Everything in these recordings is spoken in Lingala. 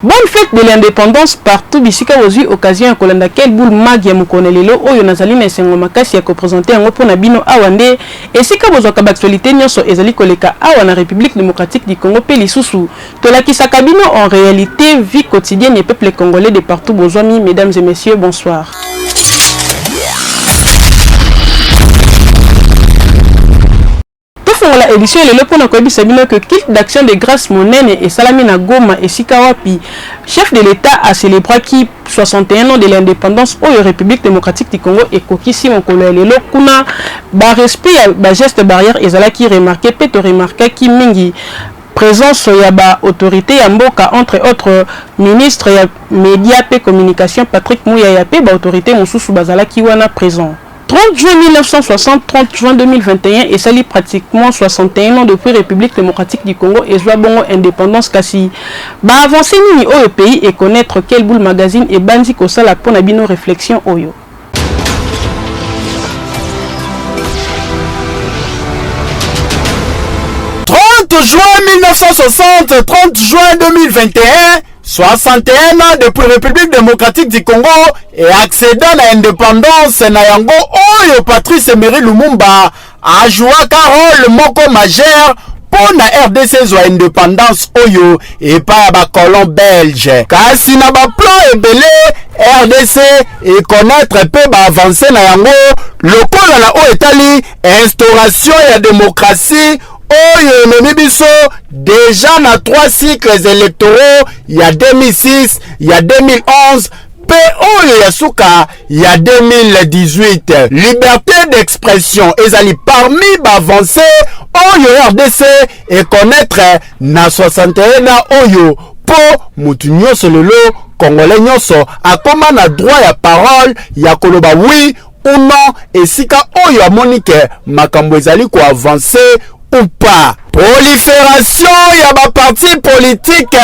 Bonne fête de l'indépendance partout bisika ozui occasion ko landa quel boule magia mukonelelo oyo nazali na sengo makasi ya ko présenter yango pona bino awande esika bozwaka actualité nyonso ezali koleka awa na République démocratique du Congo pe lisusu tolakisaka bino en réalité vie quotidienne du peuple congolais de partout bozwami. Mesdames et messieurs, bonsoir. La édition est le point de que kit d'action de grâce monnaie et Salamina Goma et Sikawapi, chef de l'État a célébré qui 61 ans de l'indépendance au République démocratique du Congo et Kokisi Mokolo Lelo kuna ba respect ba geste barrière ezala qui remarqué peut remarquer qui mingi présence ya ba autorité ya mboka entre autres ministres ya médias et communication Patrick Mouya ya pe ba autorité mosusu bazala qui wana présent. 30 juin 1960, 30 juin 2021 et ça lit pratiquement 61 ans depuis République démocratique du Congo et soit bongo indépendance kasi. Ba avancer nini au pays et connaître quel boule magazine et bandi ko sala pona bino réflexion oyo. Juin 1960, 30 juin 2021, 61 ans depuis République démocratique du Congo et accédant à l'indépendance na yango oyo Patrice Emery Lumumba a joué un rôle moko majeur pour la RDC zwa indépendance oyo et pas ba colon belge. Kasi na ba plan ebele RDC et connaître peu ba avancer na yango lokola na o etali instauration ya démocratie. Oyo Nemibiso déjà na 3 cycles électoraux, il y a 2006, il y a 2011, pe oyo yasuka, il y a 2018. Liberté d'expression, ezali parmi bavancé, oyo RDC et connaître na 61 oyo po mutu nyonso lelo congolais nyonso akoma na droit ya parole ya koloba oui ou non esika oyo amonike makambo ezali ko avancer ou pas. Prolifération ya ba parti politique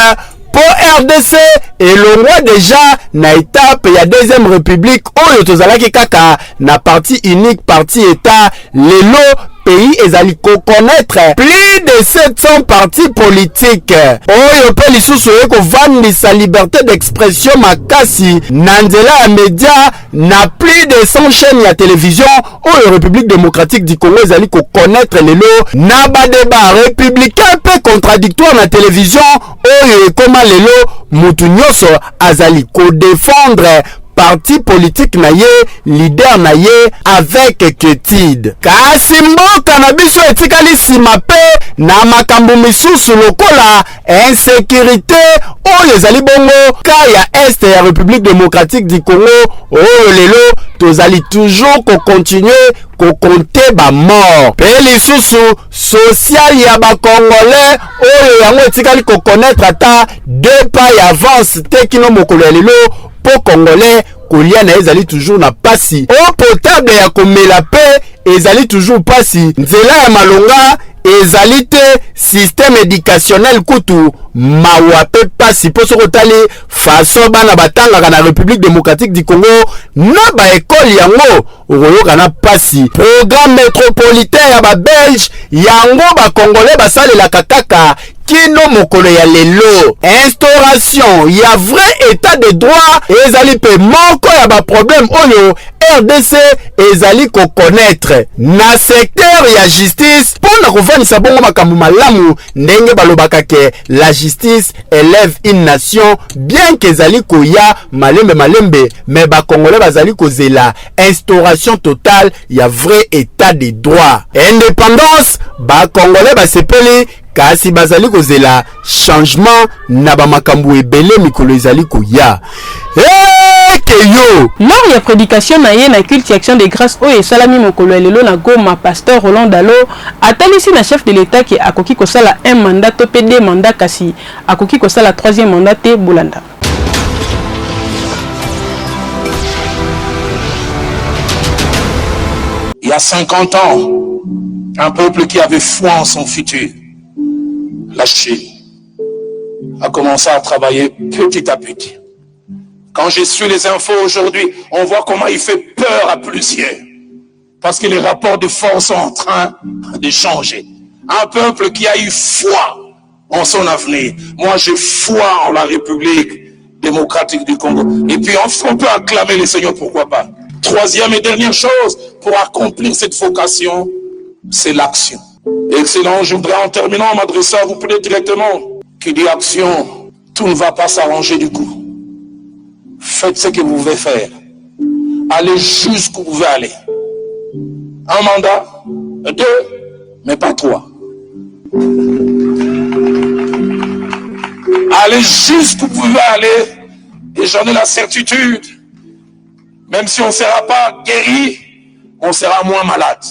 pour RDC et le roi déjà na étape ya deuxième république oyo tozalaki kaka na parti unique parti état lelo pays ezali ko connaître plus de 700 partis politiques oyo pe lisusu eko vandisa liberté d'expression makasi na nzela ya média na plus de 100 chaînes ya télévision oyo République démocratique du Congo ezali ko connaître lelo na ba débat républicain pe contradictoire na télévision oyo ekoma lelo mutu nyonso azali ko défendre parti politique na ye, leader na ye avec quiétude. Kasi mboka na biso etikali sima pe na makambo misusu lokola insécurité oyo ezali bongo ka ya est ya République démocratique du Congo oyo lelo tozali toujours ko continuer ko compter ba mort. Pe lisusu social ya ba congolais oyo yango etikali ko connaître ata deux pas avance te kino mokolo lelo po congolais kolia na ezali toujours na pasi eau potable ya komela pe ezali toujours pasi nzela ya malonga ezali te système éducationnel kutu mawa pe pasi po soko tali façon bana batangaka na République démocratique du Congo na ba école yango okoyoka na pasi programme métropolitain ya ba belge yango ba congolais basalelaka kaka kino mokolo ya lelo instauration ya vrai état de droit ezali pe moko ya ba problème oyo RDC ezali ko connaître na secteur ya justice pona kovanisa bongo makambo malamu ndenge balobaka ke la justice élève une nation bien que ezali koya malembe mais ba congolais bazali kozela instauration totale ya vrai état de droit indépendance ba congolais basepeli kasi bazali kozela changement na ba makambo ebele mikolo ezali koya keyo lors ya prédication na ye na culte action de grâce oyo esalami mokolo lelo na Goma, pasteur Roland Dalo atalisi na chef de l'État ki akoki kosala un mandat to pe deux mandats kasi akoki kosala troisième mandat te bolanda. Il y a 50 ans, un peuple qui avait foi en son futur, la Chine, a commencé à travailler petit à petit. Quand j'ai su les infos aujourd'hui, on voit comment il fait peur à plusieurs. Parce que les rapports de force sont en train de changer. Un peuple qui a eu foi en son avenir. Moi, j'ai foi en la République démocratique du Congo. Et puis, on peut acclamer les seigneurs, pourquoi pas. Troisième et dernière chose, pour accomplir cette vocation, c'est l'action. Excellent, je voudrais en terminant m'adresser à vous peut-être directement. Qui dit action, tout ne va pas s'arranger du coup. Faites ce que vous pouvez faire. Allez jusqu'où vous pouvez aller. Un mandat, deux, mais pas trois. Allez jusqu'où vous pouvez aller, et j'en ai la certitude, même si on ne sera pas guéri, on sera moins malade.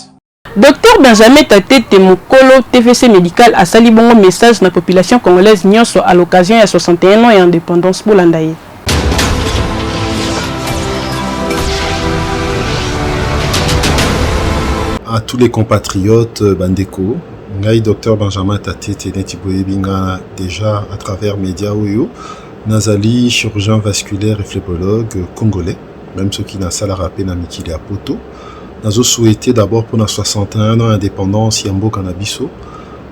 Docteur Benjamin Tatete Mokolo, TVC médical, a sali bongo message na population congolaise nyonso à l'occasion de 61 ans et indépendance Bolandaye. À tous les compatriotes Bandeko, Ngai Docteur Benjamin Tatete Neti Boyebinga déjà à travers médias Oyo, Nazali, chirurgien vasculaire et phlébologue congolais, même ceux qui n'a pas la rappel na Mikili à Poto. Nous souhaité d'abord pour nos 61 ans d'indépendance Yambo Canabiso.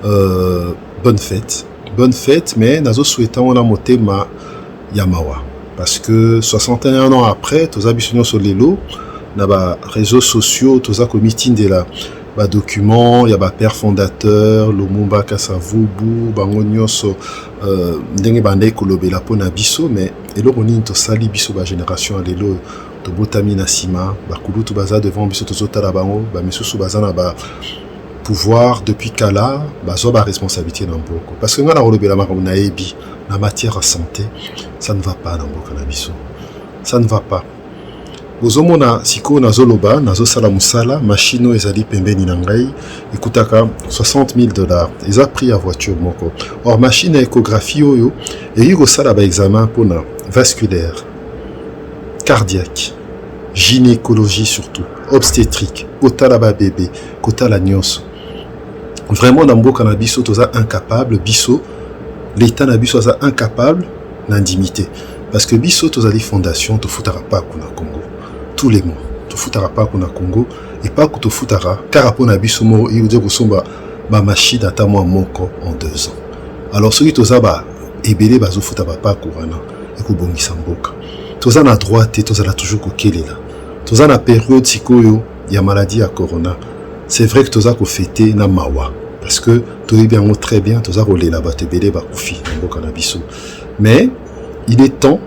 Bonne fête, mais nous souhaité on a monté ma Yamawa. Parce que 61 ans après, tous les sur les lots, dans les réseaux sociaux, tous les comités de la documents, il y a des pères fondateurs, Lumumba Kasavubu, Bangonyoso, Ndenge Bande Kolobela Pona Biso, mais et là on est tous sali Biso ba génération à l'élo. Tobotami na sima bakulu to baza devant biso tozotala bango ba misusu baza na ba pouvoir depuis kala bazo ba responsabilité na mboko parce que ngana rolobela makambo na yebi na matière à santé ça ne va pas na mboka na biso ça ne va pas bozomona siko nazoloba nazosala musala machine ezali pembeni na ngai ekutaka $60,000 eza prix ya voiture moko or machine à échographie oyo eyi kosala ba examen pona vasculaire cardiaque, gynécologie surtout, obstétrique, kota la ba bébé, kota la nyonso. Vraiment dans mboka na biso toza incapable biso l'état na biso toza incapable d'indimité parce que biso toza les fondations to futara pas kuna Congo tous les mois to futara pas kuna Congo et pas que to futara car na biso mo il dit que somba ba machine ata moi moko en 2 ans. Alors ceux qui toza ba ebele bazo futaba pas kurana et ko bongisa mboka. Toza na droite, toza la toujours kokelela. Toza na période sikoyo ya maladie à corona. C'est vrai que toza ko fêter na mawa parce que toyi bien très bien toza kolela ba tebele ba kufi mboka na biso. Mais il est temps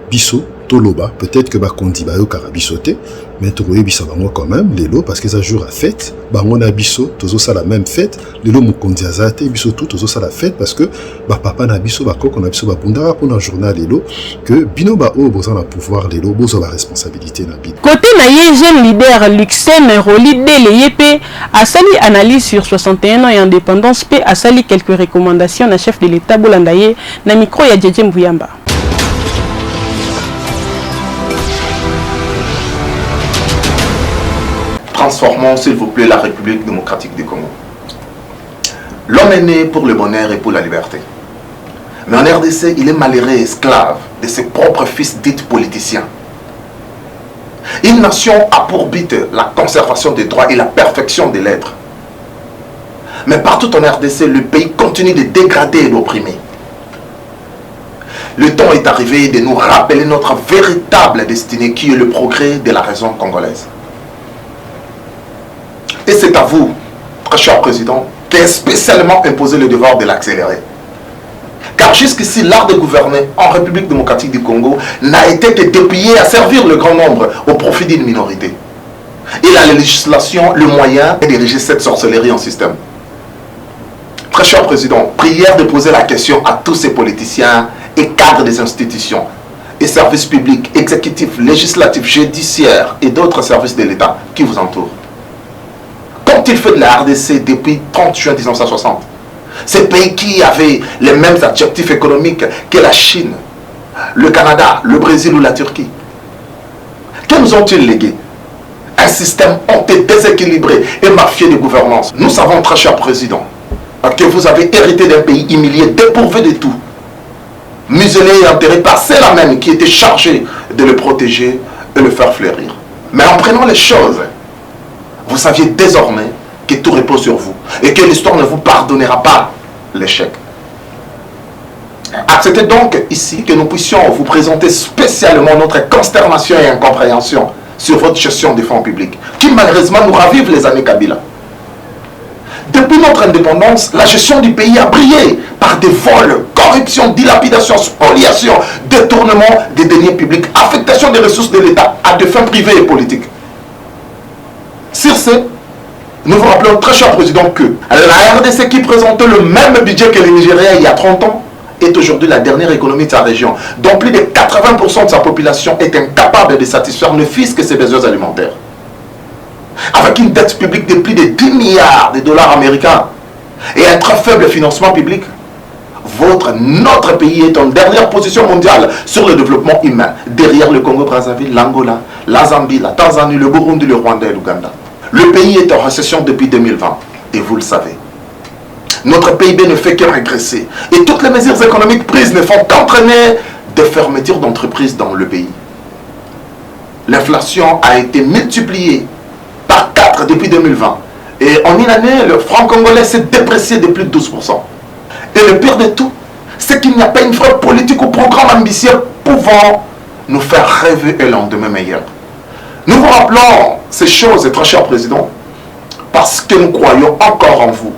biso toloba peut-être que ba kondi ba yo karabisote mais tokoye bisa bango quand même lelo parce que ça jour à fête bango na biso tozo ça la même fête lelo mukondi azate biso tout tozo ça la fête parce que ba papa na biso ba koko na biso ba bundara pour un journal lelo que bino ba o boza na pouvoir lelo bozo la responsabilité na bino côté na ye jeune leader Luxen Roli Deleyep a sali analyse sur 61 ans et indépendance p a sali quelques recommandations na chef de l'état Bolandaye na micro ya Djedje Mbuyamba. Transformons, s'il vous plaît, la République démocratique du Congo. L'homme est né pour le bonheur et pour la liberté. Mais en RDC, il est malheureux et esclave de ses propres fils dits politiciens. Une nation a pour but la conservation des droits et la perfection de l'être. Mais partout en RDC, le pays continue de dégrader et d'opprimer. Le temps est arrivé de nous rappeler notre véritable destinée qui est le progrès de la raison congolaise. Et c'est à vous, très cher président, qu'est spécialement imposé le devoir de l'accélérer. Car jusqu'ici, l'art de gouverner en République démocratique du Congo n'a été que dépouillé à servir le grand nombre au profit d'une minorité. Il a la législation, le moyen de diriger cette sorcellerie en système. Très cher président, prière de poser la question à tous ces politiciens et cadres des institutions et services publics, exécutifs, législatifs, judiciaires et d'autres services de l'État qui vous entourent. Qu'ont-ils fait de la RDC depuis 30 juin 1960? Ces pays qui avaient les mêmes adjectifs économiques que la Chine, le Canada, le Brésil ou la Turquie. Que nous ont-ils légué? Un système honteux, déséquilibré et mafieux de gouvernance. Nous savons, très cher président, que vous avez hérité d'un pays humilié, dépourvu de tout, muselé et enterré par ceux-là même qui étaient chargés de le protéger et le faire fleurir. Mais en prenant les choses, vous saviez désormais que tout repose sur vous et que l'histoire ne vous pardonnera pas l'échec. Acceptez donc ici que nous puissions vous présenter spécialement notre consternation et incompréhension sur votre gestion des fonds publics, qui malheureusement nous ravive les années Kabila. Depuis notre indépendance, la gestion du pays a brillé par des vols, corruption, dilapidation, spoliation, détournement des deniers publics, affectation des ressources de l'État à des fins privées et politiques. Sur ce, nous vous rappelons très cher président que la RDC qui présentait le même budget que le Nigeria il y a 30 ans est aujourd'hui la dernière économie de sa région, dont plus de 80% de sa population est incapable de satisfaire ne fût-ce que ses besoins alimentaires. Avec une dette publique de plus de 10 milliards de dollars américains et un très faible financement public, notre pays est en dernière position mondiale sur le développement humain, derrière le Congo-Brazzaville, l'Angola, la Zambie, la Tanzanie, le Burundi, le Rwanda et l'Ouganda. Le pays est en récession depuis 2020, et vous le savez. Notre PIB ne fait que régresser, et toutes les mesures économiques prises ne font qu'entraîner des fermetures d'entreprises dans le pays. L'inflation a été multipliée par 4 depuis 2020, et en une année, le franc congolais s'est déprécié de plus de 12%. Et le pire de tout, c'est qu'il n'y a pas une vraie politique ou programme ambitieux pouvant nous faire rêver un lendemain meilleur. Nous vous rappelons ces choses, très cher président, parce que nous croyons encore en vous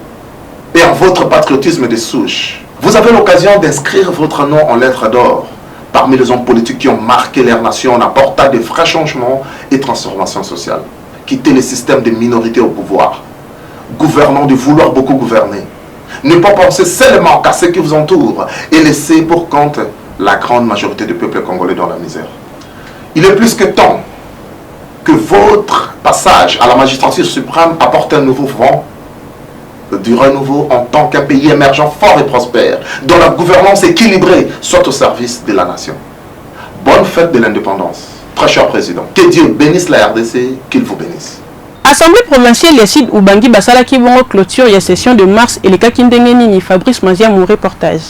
et en votre patriotisme de souche. Vous avez l'occasion d'inscrire votre nom en lettres d'or parmi les hommes politiques qui ont marqué leur nation en apportant de vrais changements et transformations sociales. Quitter le système des minorités au pouvoir, gouvernant de vouloir beaucoup gouverner. Ne pas penser seulement qu'à ce qui vous entoure et laisser pour compte la grande majorité du peuple congolais dans la misère. Il est plus que temps que votre passage à la magistrature suprême apporte un nouveau vent du renouveau en tant qu'un pays émergent fort et prospère, dont la gouvernance équilibrée soit au service de la nation. Bonne fête de l'indépendance, très cher président. Que Dieu bénisse la RDC, qu'il vous bénisse. Assemblée provinciale Yacide Ubangi Basala Kibongo clôture la session de mars et les Kakindengeni Fabrice Mazia mon reportage.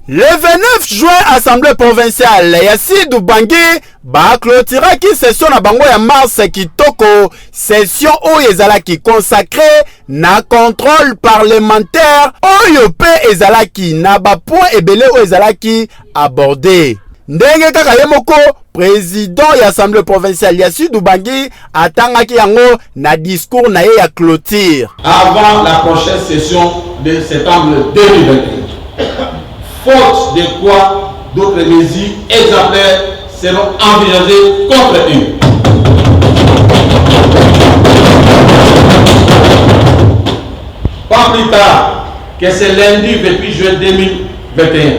Le 29 juin, Assemblée provinciale Yacide Ubangi ba clôtura qui session na bango ya mars kitoko session oyo ezalaki consacré na contrôle parlementaire oyo pe ezalaki na ba point ebele oyo ezalaki abordé. Ndenge kaka ye moko président ya Assemblée provinciale Yacide Ubangi atangaki yango na discours na ye ya clôture. Avant la prochaine session de septembre 2021. Faute de quoi d'autres mesures exemplaires seront envisagées contre eux. Pas plus tard que ce lundi 28 juin 2021,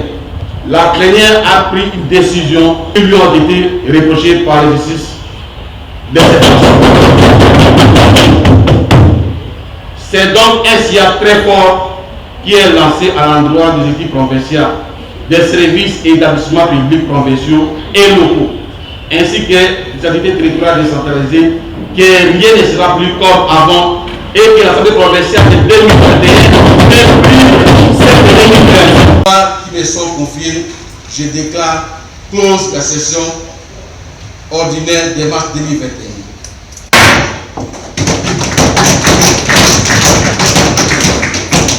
la plénière a pris une décision qui lui a été reprochée par la justice de cette façon. C'est donc un signal très fort qui est lancé à l'endroit des équipes provinciales, des services et établissements publics provinciaux et locaux, ainsi que des activités territoriales décentralisées, que rien ne sera plus comme avant et que l'Assemblée provinciale de 2021 n'est plus celle de 2020. Qui me sont confiés, je déclare close la session ordinaire de mars 2021.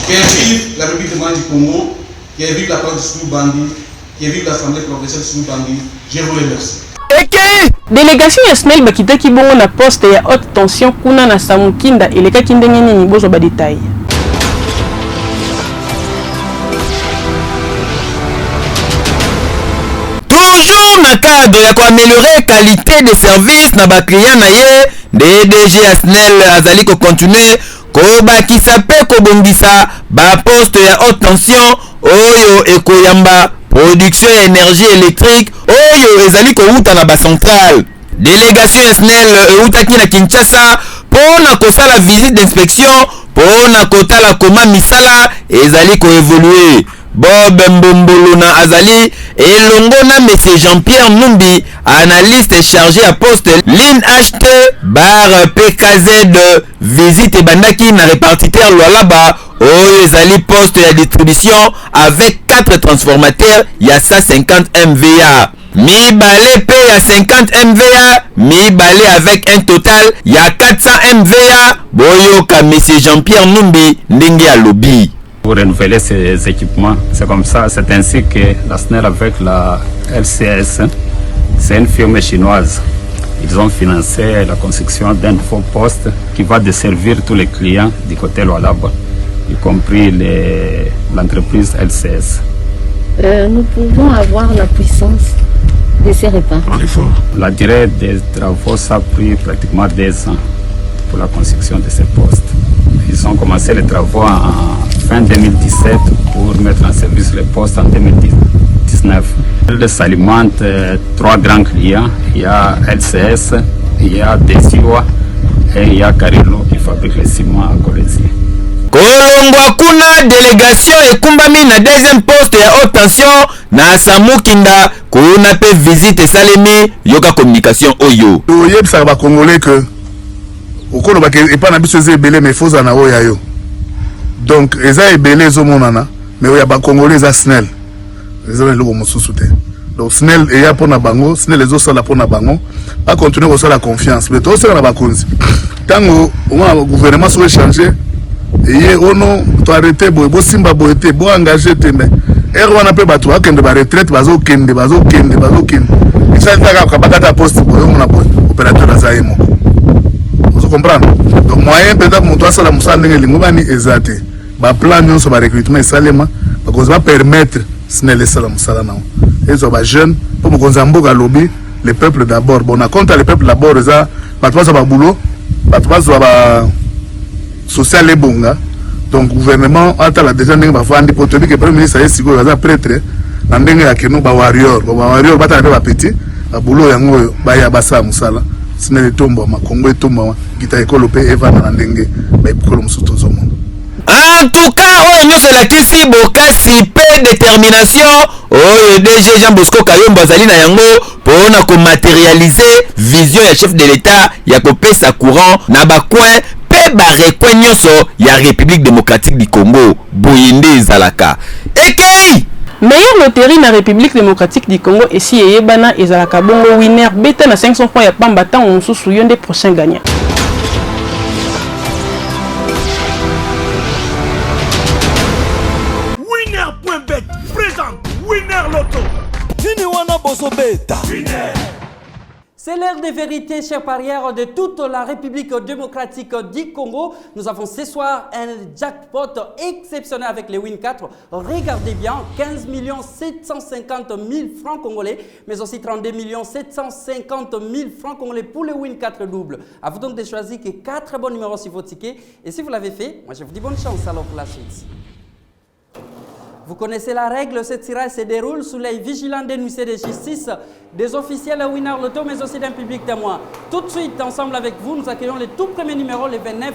Que vive la République démocratique du Congo, que vive la province de Ubangi, que vive l'Assemblée provinciale de Ubangi. Je vous remercie. Délégation Yasmel Bakitaki bongo na poste ya haute tension kuna na Samukinda elekaki ndenge nini bozo ba détail. Toujours na cadre ya améliorer qualité de service na ba client na ye, DDG Yasmel azali ko continuer ko bakisa pe ko bongisa ba poste ya haute tension oyo ekoyamba production ya énergie électrique oyo ezali kouta na ba centrale. Délégation SNEL eutaki na Kinshasa pona kosala visite d'inspection pona kotala koma misala ezali ko évoluer. Bob Mbombolo na azali elongo na monsieur Jean-Pierre Numbi, analyste chargé à poste ligne HT bar PKZ visite bandaki na répartiteur Lualaba oyo ezali poste ya distribution avec 4 transformateurs ya 150 MVA. mibale pe ya 50 MVA, mibale avec un total ya 400 MVA. Boyoka monsieur Jean-Pierre Numbi ndenge ya lobby. Pour renouveler ces équipements, c'est comme ça, c'est ainsi que la SNEL avec la LCS, c'est une firme chinoise. Ils ont financé la construction d'un nouveau poste qui va desservir tous les clients du côté Lualaba, y compris l'entreprise LCS. Nous pouvons avoir la puissance de ces repas. La durée des travaux, ça a pris pratiquement 2 ans pour la construction de ces postes. Ils ont commencé les travaux en fin 2017 pour mettre en service les postes en 2019. Ils s'alimentent 3 grands clients. Il y a LCS, il y a Desiwa et il y a Carilo qui fabrique les ciments à Kolezi. Kolongwa kuna délégation ekumbami na deuxième poste ya haute tension na Samukinda kuna pe visite salemi yoka communication oyo. Oyebisa ba congolais que okolo ba ke pas na biso ezebele mais faut na oya yo. Donc eza ebele zo monana mais oya ba congolais za SNEL. Eza le lobo mosusu te. Donc SNEL eya pona bango, SNEL ezo sala pona bango, pas continuer ko sala confiance mais to sala ba konzi. Tango o gouvernement soit changer et ono to arrêter bo simba bo été bo engagé te mais wana pe bato akende ba retraite bazo kende ça taka ka bakata poste bo na bo opérateur azaimo vous comprenez donc moyen peut-être mon toi sala musala ndenge lingo bani ezate ba plan nyonso ba recrutement salema parce va permettre SNEL sala musala na ezo ba jeune pour mo konzamboka lobby le peuple d'abord bon na compte le peuple d'abord ça bato ba boulot bato ba social et bonga. Donc gouvernement a déjà ndenge bafandi pour que premier ministre est siko baza prêtre na ndenge ya keno ba warrior bata ba petit ba boulot yango ba ya basa musala SNEL tombo makongo etombo kita ekolo pe eva na ndenge ba ekolo musuto zo monde. En tout cas, on nous la kisi bokasi pe détermination. Oh, DG Jean Bosco Kayombo Zali na yango pour na ko matérialiser vision ya chef de l'État ya ko pesa courant na ba coin pe ba recoin nyonso ya République démocratique du Congo boyende zalaka. Ekei meilleure loterie na République démocratique du Congo et si yebana ezalaka bongo winner beta na 500 francs ya pamba tant on sous yonde prochain gagnant. Winner.bet présente Winner Loto. Finiwana Boso Beta. Winner. C'est l'heure des vérités, chers parieurs de toute la République démocratique du Congo. Nous avons ce soir un jackpot exceptionnel avec les Win 4. Regardez bien, 15 750 000 francs congolais, mais aussi 32 750 000 francs congolais pour les Win 4 doubles. À vous donc de choisir que 4 bons numéros sur vos tickets. Et si vous l'avez fait, moi je vous dis bonne chance alors pour la suite. Vous connaissez la règle, ce tirage se déroule sous l'œil vigilant des huissiers de justice, des officiels Winner Loto, mais aussi d'un public témoin. Tout de suite, ensemble avec vous, nous accueillons le tout premier numéro, le 29,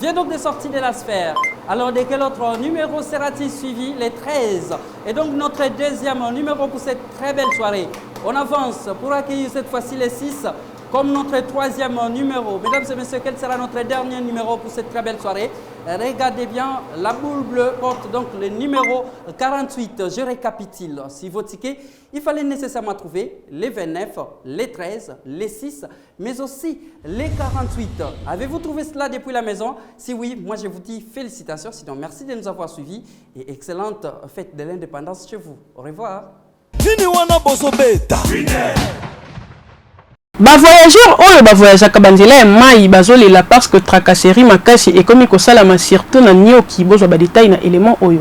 vient donc de sortir de la sphère. Alors, de quel autre numéro sera-t-il suivi? Le 13. Et donc, notre deuxième numéro pour cette très belle soirée. On avance pour accueillir cette fois-ci le 6. Comme notre troisième numéro. Mesdames et messieurs, quel sera notre dernier numéro pour cette très belle soirée? Regardez bien, la boule bleue porte donc le numéro 48. Je récapitule. Si vos tickets, il fallait nécessairement trouver les 29, les 13, les 6, mais aussi les 48. Avez-vous trouvé cela depuis la maison? Si oui, moi je vous dis félicitations. Sinon, merci de nous avoir suivis et excellente fête de l'indépendance chez vous. Au revoir. Finiwana Boso Beta. Ba voyageurs oyo ba voyagaka banzela mai bazolela parce que tracasserie makasi ekomi kosalama surtout na nioki bozwa ba détail na élément oyo.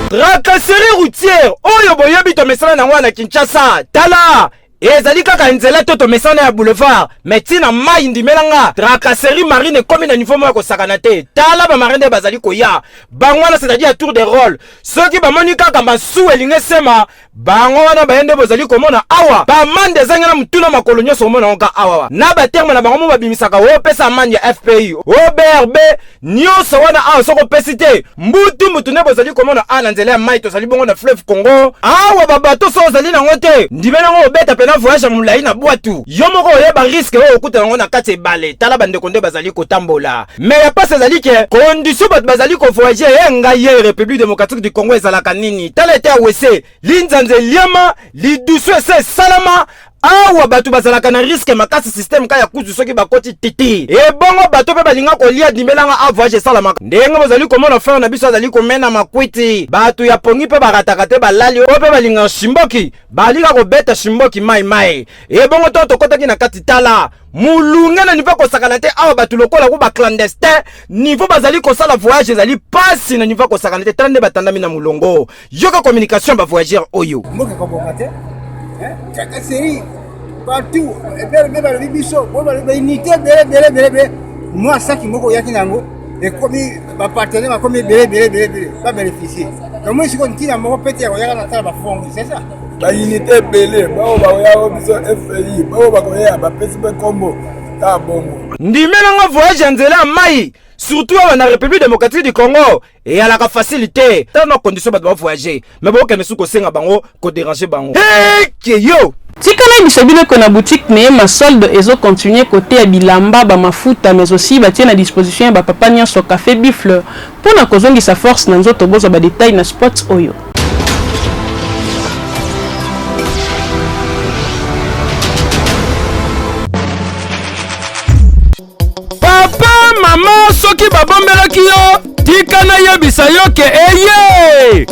Tracasserie routière oyo boyebi to mesana na wana Kinshasa tala ezali kaka nzela to mesana ya boulevard metina mai ndimelanga tracasserie marine komi na niveau moko sakana te tala ba marine bazali koya bangwana c'est-à-dire tour de rôle ceux qui ba moni kaka masu elinge sema bangwana baende bozali komona awa ba mande zangana mutuna makolo nyoso komona onka awa na ba terme na bango babimisaka o pesa mande ya FPI o BRB nyoso wana awa soko pesite mbutu mutune bozali komona ana nzela ya mai to zali bongo na fleuve Congo awa ba bato so zali na ngote ndimena ngo beta na voyage à moulai na boatu. Yomoko yeba risque okuta ngo na kati balé. Tala bande konde bazali ko tambola. Mais ya pas ezali ke condition bat bazali ko voyager nga ye République démocratique du Congo ezala kanini. Tala était awese linzanze liama lidusu ese salama. Awa batu bazalaka na risque makasi système ka ya kuzu soki bakoti titi. E bongo bato pe balinga kolia dimbelanga a voyage salama. Ndenga bazali komona faire na biso azali komena makwiti. Batu ya pongi pe barataka te balali o pe balinga shimboki. Balika ko beta shimboki mai. E bongo to kotaki na kati tala. Mulunga na niveau ko sakana te awa batu lokola ko ba clandestin. Niveau bazali ko sala voyage ezali passe na niveau ko sakana te tande batandami na mulongo. Yoka communication ba voyageur oyo. Moka ko bokate. Chaque série, partout, moi, ça qui m'a et comme ma partenaire, comme pas bénéficier. Comment est-ce qu'on tient à mon pété à la table à fond, c'est ça? La unité belée, FI, combo, Ndimelanga voyage Nzela Mai, surtout en République démocratique du Congo, et à la facilité. T'as nos conditions de voyager, mais bon, qu'on est sous Kosenga Bango, qu'on dérange Bango. Hey, yo! Tikana bisabile kona boutique Neema solde ezo continuer côté ya bilamba ba mafuta mais aussi ba tient à disposition ba papa nyonso café bifle pour na kozongi sa force na nzoto bozo ba détail na spots oyo. Papa mama soki babommelaki yo tikana yebisa yo ke eye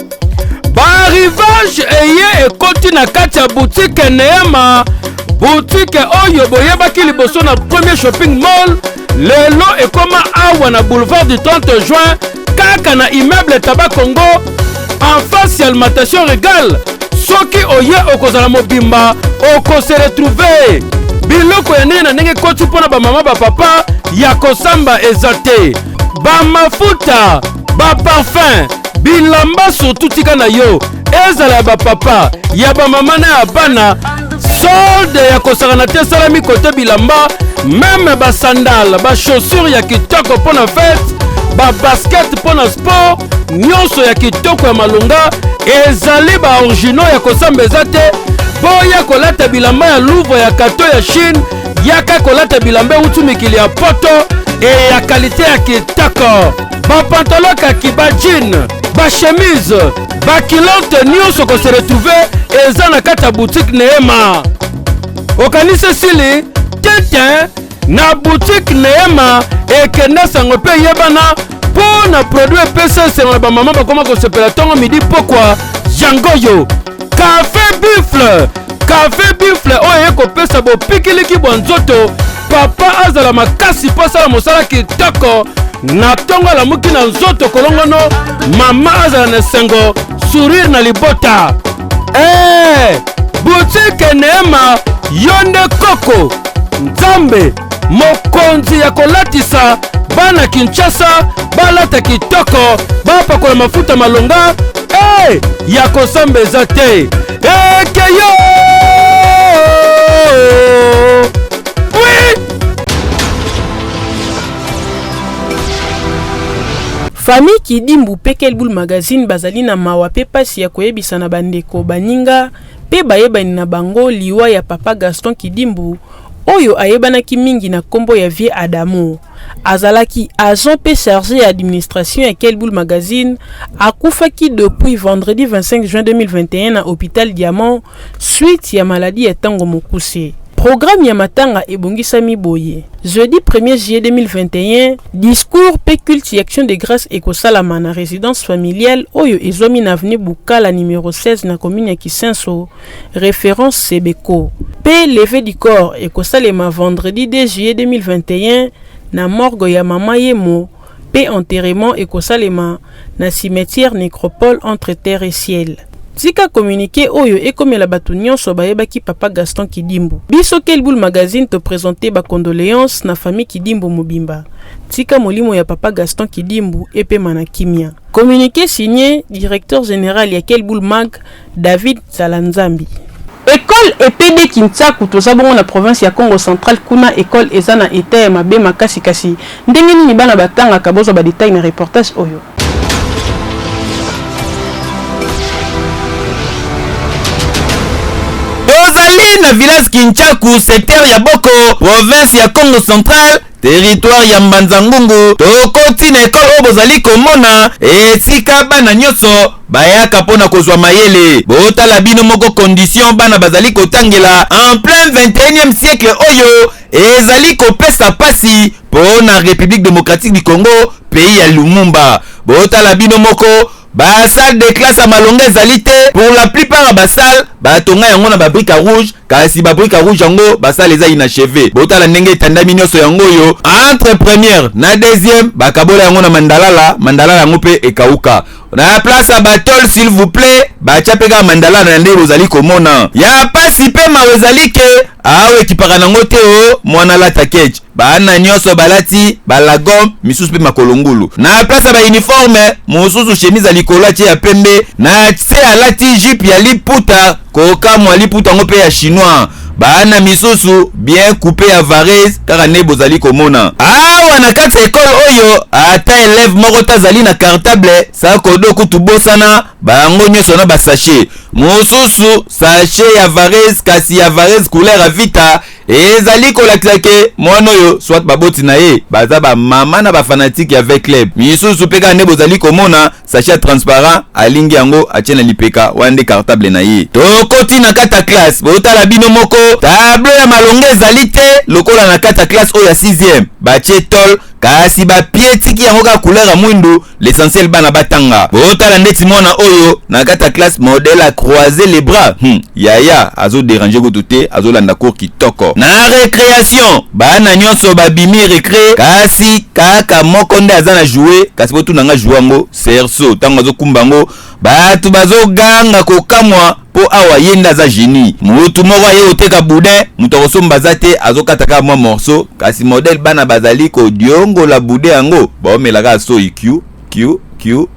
Barrivage eye ekoti na kati ya boutique Neema. Boutique oyo boyebaki liboso na premier shopping mall. Lelo ekoma awa na boulevard du 30 juin. Kaka na immeuble Tabac Congo. En face ya alimentation Regal. Soki oye okozala mobimba oko se retrouver. Biloko ya ndenge na ndenge koti mpona ba mama ba papa ya kosamba ezate. Ba mafuta, ba parfum, bilamba surtout tika na yo ezala ba papa ya ba mama na ya bana solde ya kosakana te salami kote bilamba même ba sandal ba chaussures ya kitoko pona fête ba basket pona sport nyonso ya kitoko ya malunga ezali ba originaux ya kosambeza te boya kolata bilamba ya Louvre ya kato ya Chine yaka kolata bilamba utu mikili ya poto et ya qualité ya kitoko ba pantalon kakiba jean ba chemise ba kilote nyonso ko se retrouver eza na kata boutique Neema okanise sili tete na boutique Neema ekenda sango pe yebana po na produit PCC na ba mama bakoma ko sepela tongo midi pokwa jangoyo café bifle oyo ko pesa bo pikiliki bonzoto papa azala makasi posa la mosala kitoko na tongo la muki na nzoto kolongono mama azala na sengo sourire na libota boutique Neema yonde koko nzambe mokonzi ya kolatisa bana Kinshasa balata kitoko bapakola mafuta malonga ya kosambeza te keyo Famille Kidimbu Pekelboul Magazine bazali na mawa pe pasi ya koyebisa na bandeko baninga pe bayebani na bango liwa ya papa Gaston Kidimbu oyo ayebanaki mingi na kombo ya vie Adamo azalaki agent pe chargé ya administration ya Kelboul Magazine akufaki depuis vendredi 25 juin 2021 na hôpital Diamant suite ya maladie ya tango mokuse. Programme ya matanga ebongisami boye. Jeudi 1er juillet 2021, discours pe culte et action de grâce ekosalama na résidence familiale oyo ezomi na avenue Bukala numéro 16 na commune ya Kisenso, référence Sebeko. Pe levé du corps ekosalema vendredi 2 juillet 2021 na morgue ya mama Yemo. Pe enterrement ekosalema na cimetière nécropole entre terre et ciel. Tika communiqué oyo ekomela batu nyonso bayebaki papa Gaston Kidimbu. Biso Kelboul Magazine te présenter ba condoléances na famille Kidimbu mobimba. Tika molimo ya papa Gaston Kidimbu epe manakimia. Communiqué signé directeur général ya Kelboul Mag David Zalanzambi. École EPD Kinsaku tozabongo na province ya Congo central kuna école ezana eta ya mabe makasi kasi. Ndenge nini bana batanga kabozo ba détail na reportage oyo. na village Kinchaku secteur ya Boko province ya Congo Central territoire ya Mbanzangungu tokoti na ekole oyo bozali komona esika bana nyonso bayaka mpona kozwa mayele botala bino moko condition bana bazali kotangela en plein 21e siècle oyo ezali kopesa pasi mpona République démocratique du Congo pays ya Lumumba botala bino moko ba salle de classe à malonga ezali te pour la plupart ba salle batonga yango na ba brique rouge kasi ba brique rouge yango ba salle eza inachevé botala ndenge etandami nyonso yango yo entre première na deuxième bakabola yango na mandalala yango pe ekauka na place à batol s'il vous plaît batia peka mandala na ndenge bozali komona ya pasi pe mawezali ke awe kipaka nango te o mwana lata keche bana nyonso balati balagom misusu pe makolongulu na place ba uniforme mususu chemise alikolo atie ya pembe na tse alati jupe ya liputa koka mwa liputa ngo pe ya chinois bana misusu bien coupé ya varese kaka ne bozali komona awa na kati ekole oyo ata élève moko tazali na cartable sa kodo kutu bosana bango nyonso na basachet mususu sachet ya varese kasi ya varese couleur ya vita ezali kolakisa ke mwana oyo soit baboti na ye baza bamama na bafanatike ya ve club misusu mpe kaka nde bozali komona sachet transparent alingi yango atie na lipeka wana nde cartable na ye tokoti na kati ya classe botala bino moko tableau ya malonga ezali te lokola na kati ya classe oyo ya 6e batie tol kasi bapie tiki yango kaka couleur ya mwindu l'essentiel bana batanga botala ndeti mwana oyo na kati ya classe modèle a croiser les bras yaya azo déranger kutu te azolanda cours kitoko na récréation bana nyonso babimi récré kasi kaka moko nde aza na jouer kasi botuna nga jouer yango serso ntango azokumba yango batu bazoganga kokamwa po awa yenda za génie mutu moko aye oteka boudin mutu akosomba za te azokataka mwa morceau kasi modèle bana bazali kodiongola boudin yango baomelaka so iq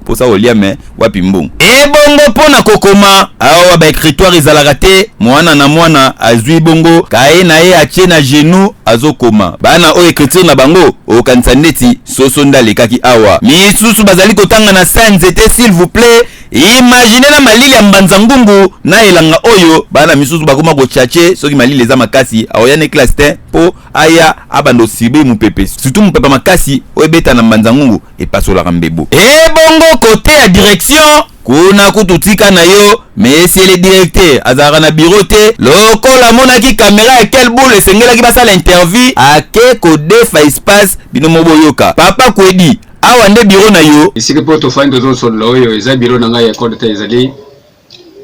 posa olia me wapi mbongo ebongo mpona kokoma awa baécritoire ezalaka te mwana na mwana azwi bongo kaye na ye atie na genou azokoma bana oyo écriture na bango okanisa ndeti soso nde alekaki awa misusu bazali kotanga na sa nzete s'il vous plaît imagine na malili ya Mbanzangungu na elanga oyo bana misusu bakoma kochache soki malili eza makasi aoyane classe te po aya abando sibe mupepe surtout mupepe makasi oyebeta na Mbanzangungu epasolaka mbebo ebongo kote ya direction kuna kututika na yo monsieur le directeur azalaka na bureau te lokola monaki caméra ya quel boule esengelaki basala interview ake kodefa espace bino moboyoka papa kwedi awa nde bureau na yo esika po tofandi tozosolola oyo eza bureau na ngai ya ekole te ezali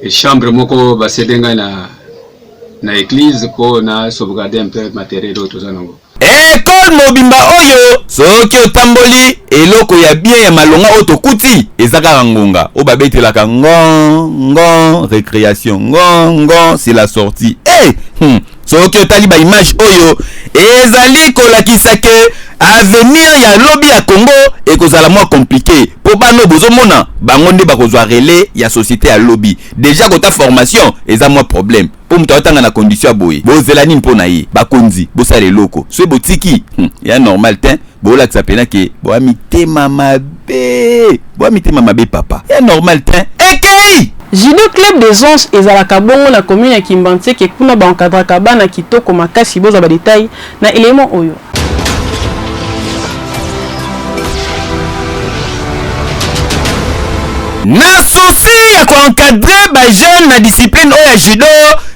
chambre moko basede ngai na église po na sauvegarder un peu matériel oyo toza nango ekole mobimba oyo soki otamboli eloko ya bien ya malonga oyo tokuti eza kaka ngonga oyo babetelaka ngon récréation ngon c'est la sortie soki otali baimage oyo ezali kolakisa ke avenir ya lobby ya Congo ekozala mwa compliqué po bano bozomona bango nde bakozwa relais ya société ya lobby déjà kota formation eza mwa problème po mutu atanga na condition boye bozela nini mpona ye bakonzi bosala eloko so botiki ya normal te bolakisa pena ke boa mitema mabe papa ya normal te ekei Judo Club des Anges ezalaka bongo na commune ya Kimbantseke kuna baencadraka bana kitoko makasi boza ba détail na élément oyo na souci ya koencadre ba jeune na discipline oyo judo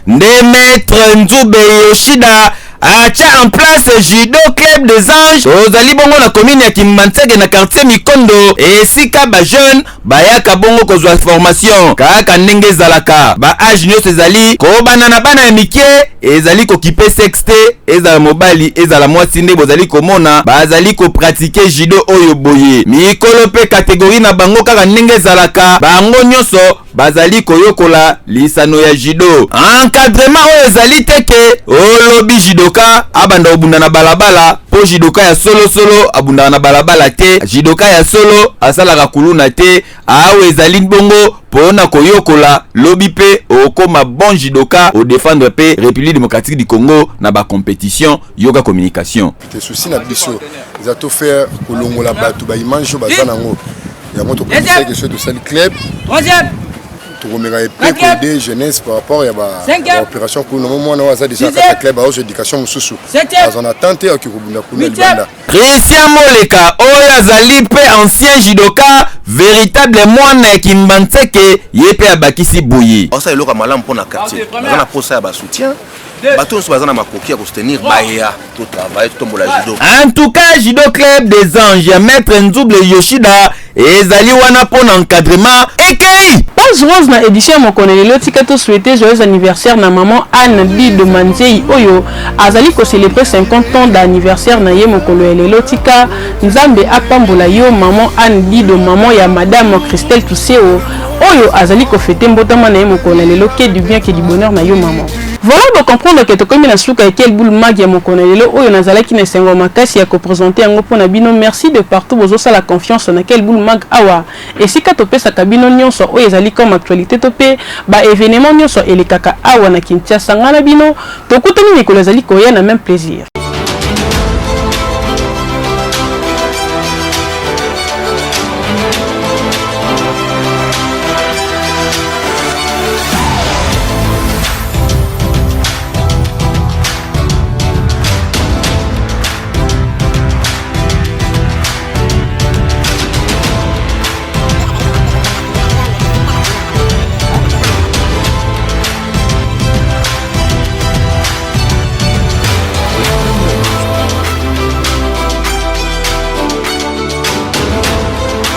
nde maître Nzube Yoshida atia en place Judo Club des Anges ozali bongo na commune ya Kimbantseke na quartier Mikondo esika ba jeune bayaka bongo kozwa formation kaka ndenge ezalaka ba age nyonso ezali kobana na bana ya mike ezali kokipe sexte ezala mobali ezala mwasi nde bozali komona bazali kopratike judo oyo boye mikolo pe kategori na bango kaka ndenge ezalaka bango nyonso bazali koyokola lisano ya judo encadrement oyo ezali teke olobi judoka abanda obunda na balabala po judoka ya solo abunda na balabala te judoka ya solo asalaka kuluna te awe ezali bongo pona koyokola lobi pe okoma bon judoka o défendre pe République démocratique du Congo na ba compétition yoga communication te souci na biso za to faire kolongola batu ba image bazana ngo ya moto conseil que ce de sali club tokomeka epe koaider jeunesse par rapport ya baopération kuna mwana oyo aza déjà kaka club aozo éducation mosusu aza na tante oki kobunda kuna libanda. Christian Moleka oyo azali mpe ancien judoka véritable mwana ya Kimbantseke ye mpe abakisi boye osa eloko malamu mpona quartier aza na posa ya basoutien bato nyonso baza na makoki ya kosoutenir baya to travail tombola judo. En tout cas judo club des anges maître Nzouble Yoshida ezali wana mpona encadrement ekei Paz Rose na édition mokonelelo tika to souhaiter joyeux anniversaire na maman Anne Dido Manzei oyo azali ko célébrer 50 ans d'anniversaire na ye mokolo elelo tika nzambe apambola yo maman Anne Dido maman ya madame Christelle Tousseo oyo azali ko fêter mbotama na ye mokolo elelo que du bien que du bonheur na yo maman. Voilà de comprendre que tokomi na suka et quel boule mag ya mokonelelo oyo nazalaki na sengo makasi ya ko présenter yango pona bino. Merci de partout bozo sa la confiance na quel boule mag awa et si ka topesa kabino nyonso oyo ezali comme actualité topé ba événement nyonso elekaka awa na Kinshasa ngana bino tokutani mikolo ezali koya na même plaisir.